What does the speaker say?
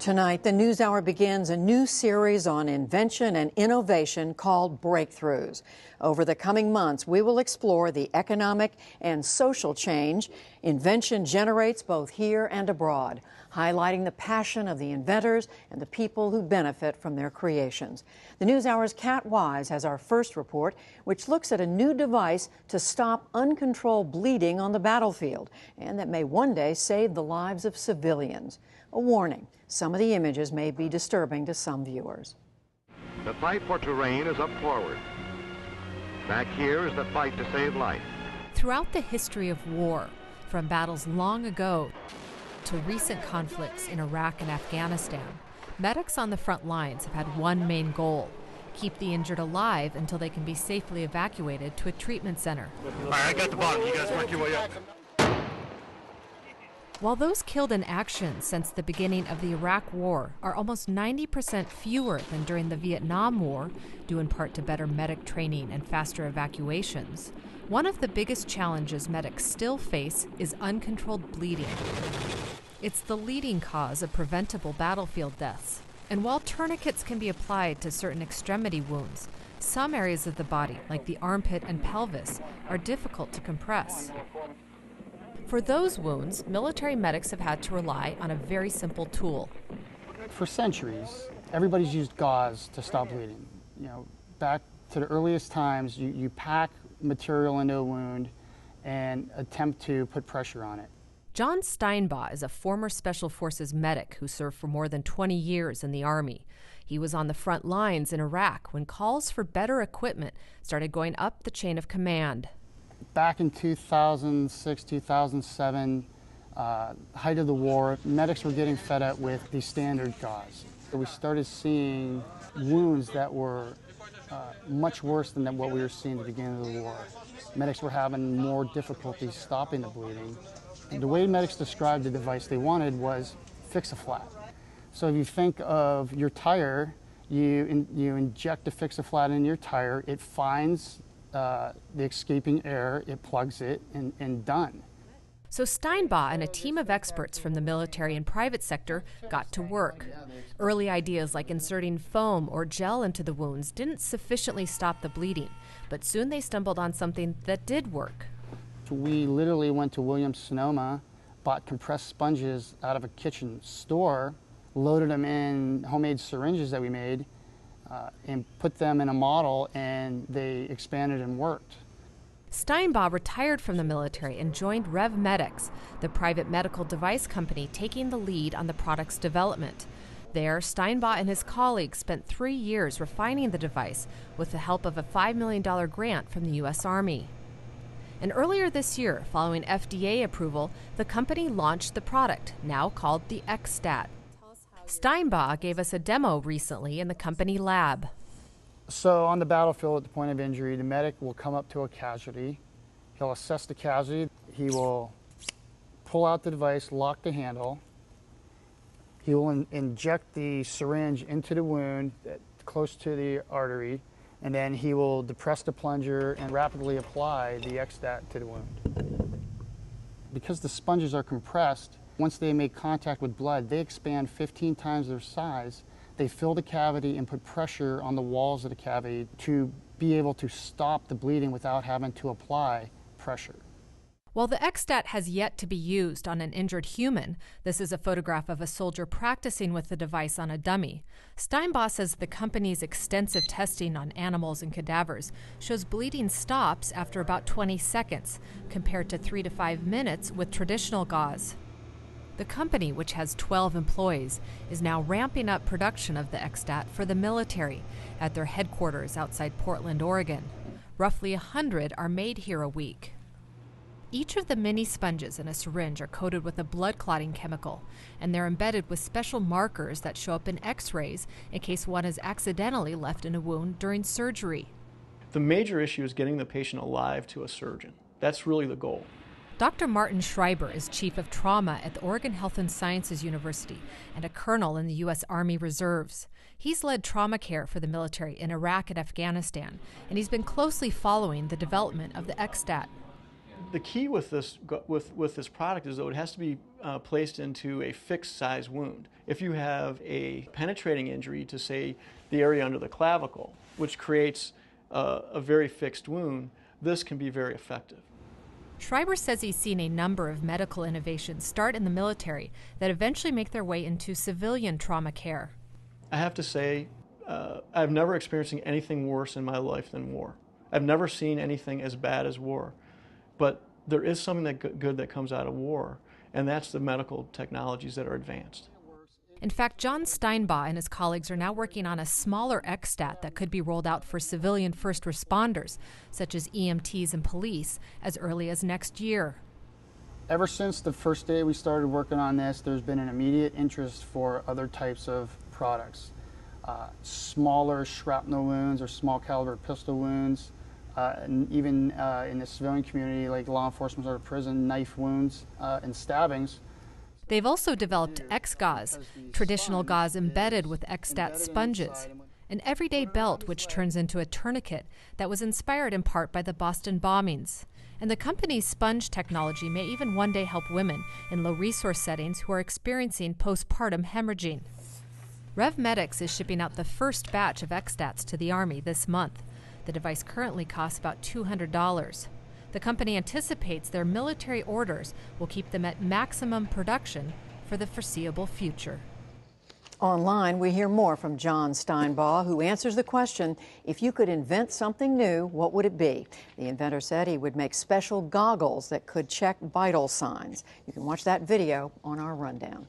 Tonight, the NewsHour begins a new series on invention and innovation called Breakthroughs. Over the coming months, we will explore the economic and social change invention generates both here and abroad, highlighting the passion of the inventors and the people who benefit from their creations. The NewsHour's Kat Wise has our first report, which looks at a new device to stop uncontrolled bleeding on the battlefield, and that may one day save the lives of civilians. A warning, some of the images may be disturbing to some viewers. The fight for terrain is up forward. Back here is the fight to save life. Throughout the history of war, from battles long ago to recent conflicts in Iraq and Afghanistan, medics on the front lines have had one main goal: keep the injured alive until they can be safely evacuated to a treatment center. All right, I got the bottom. You guys work your way up. While those killed in action since the beginning of the Iraq War are almost 90% fewer than during the Vietnam War, due in part to better medic training and faster evacuations, one of the biggest challenges medics still face is uncontrolled bleeding. It's the leading cause of preventable battlefield deaths. And while tourniquets can be applied to certain extremity wounds, some areas of the body, like the armpit and pelvis, are difficult to compress. For those wounds, military medics have had to rely on a very simple tool. For centuries, everybody's used gauze to stop bleeding. You know, back to the earliest times, you pack material into a wound and attempt to put pressure on it. John Steinbaugh is a former Special Forces medic who served for more than 20 years in the Army. He was on the front lines in Iraq when calls for better equipment started going up the chain of command. Back in 2006, 2007, height of the war, medics were getting fed up with the standard gauze. We started seeing wounds that were much worse than what we were seeing at the beginning of the war. Medics were having more difficulty stopping the bleeding. And the way medics described the device they wanted was fix-a-flat. So if you think of your tire, you inject a fix-a-flat in your tire, it finds the escaping air, it plugs it, and done. So Steinbaugh and a team of experts from the military and private sector got to work. Early ideas like inserting foam or gel into the wounds didn't sufficiently stop the bleeding, but soon they stumbled on something that did work. We literally went to Williams-Sonoma, bought compressed sponges out of a kitchen store, loaded them in homemade syringes that we made, and put them in a model, and they expanded and worked. Steinbaugh retired from the military and joined Rev Medics, the private medical device company taking the lead on the product's development. There, Steinbaugh and his colleagues spent 3 years refining the device with the help of a $5 million grant from the U.S. Army. And earlier this year, following FDA approval, the company launched the product, now called the XStat. Steinbaugh gave us a demo recently in the company lab. So on the battlefield at the point of injury, the medic will come up to a casualty. He'll assess the casualty. He will pull out the device, lock the handle. He will inject the syringe into the wound close to the artery, and then he will depress the plunger and rapidly apply the XStat to the wound. Because the sponges are compressed, once they make contact with blood, they expand 15 times their size. They fill the cavity and put pressure on the walls of the cavity to be able to stop the bleeding without having to apply pressure. While the XStat has yet to be used on an injured human, this is a photograph of a soldier practicing with the device on a dummy. Steinbaugh says the company's extensive testing on animals and cadavers shows bleeding stops after about 20 seconds, compared to 3 to 5 minutes with traditional gauze. The company, which has 12 employees, is now ramping up production of the XStat for the military at their headquarters outside Portland, Oregon. Roughly 100 are made here a week. Each of the mini sponges in a syringe are coated with a blood clotting chemical, and they're embedded with special markers that show up in X-rays in case one is accidentally left in a wound during surgery. The major issue is getting the patient alive to a surgeon. That's really the goal. Dr. Martin Schreiber is Chief of Trauma at the Oregon Health and Sciences University and a colonel in the U.S. Army Reserves. He's led trauma care for the military in Iraq and Afghanistan, and he's been closely following the development of the XStat. The key with this product is, though, it has to be placed into a fixed size wound. If you have a penetrating injury to, say, the area under the clavicle, which creates a very fixed wound, this can be very effective. Schreiber says he's seen a number of medical innovations start in the military that eventually make their way into civilian trauma care. I have to say, I've never experienced anything worse in my life than war. I've never seen anything as bad as war. But there is something good that comes out of war, and that's the medical technologies that are advanced. In fact, John Steinbaugh and his colleagues are now working on a smaller XStat that could be rolled out for civilian first responders, such as EMTs and police, as early as next year. Ever since the first day we started working on this, there's been an immediate interest for other types of products. Smaller shrapnel wounds or small caliber pistol wounds, and even in the civilian community, like law enforcement or prison, knife wounds and stabbings. They've also developed X-Gauze, traditional gauze embedded with XStat sponges, an everyday belt which turns into a tourniquet that was inspired in part by the Boston bombings. And the company's sponge technology may even one day help women in low-resource settings who are experiencing postpartum hemorrhaging. RevMedics is shipping out the first batch of XStats to the Army this month. The device currently costs about $200. The company anticipates their military orders will keep them at maximum production for the foreseeable future. Online, we hear more from John Steinbaugh, who answers the question, if you could invent something new, what would it be? The inventor said he would make special goggles that could check vital signs. You can watch that video on our rundown.